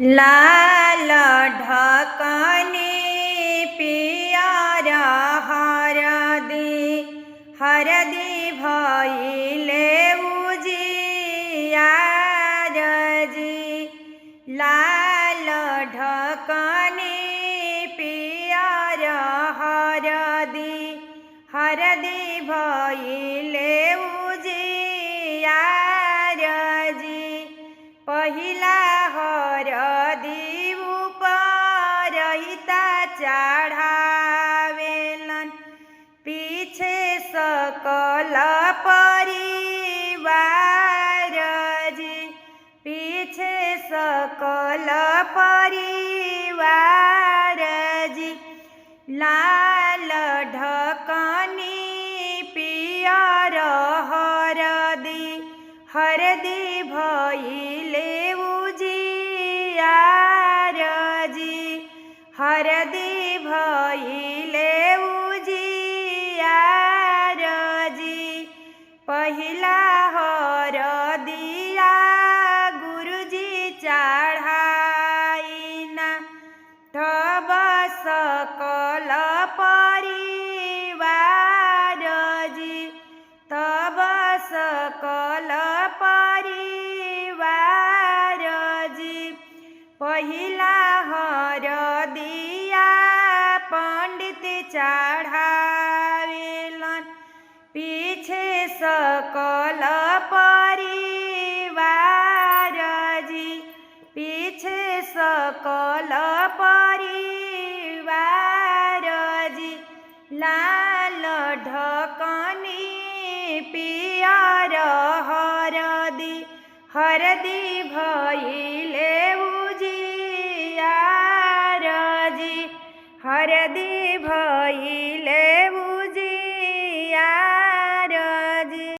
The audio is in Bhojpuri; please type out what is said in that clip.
लाल ढकनी पियर हरदी भइले उजियार जी। लाल ढकनी पियर हरदी भइले उजियार जी। पहिला हरदी उपरहिता चढ़ावेलन, पीछे सकल परिवार जी। पीछे सकल परिवार जी। लाल ढकनी पियर हरदी भइले उजियार जी। हरदी भइले उजियार जी। पहिला हरदिया गुरुजी चढ़ाइना, तब सकल परिवार जी। तब सकल परिवार जी। पहिला हरदिया पंडित चढ़ावेलन, पीछे सकल परिवार जी। पीछे सकल परिवार जी। लाल ढकनी पियर हरदी भइले उजियार जी। हरदी भइले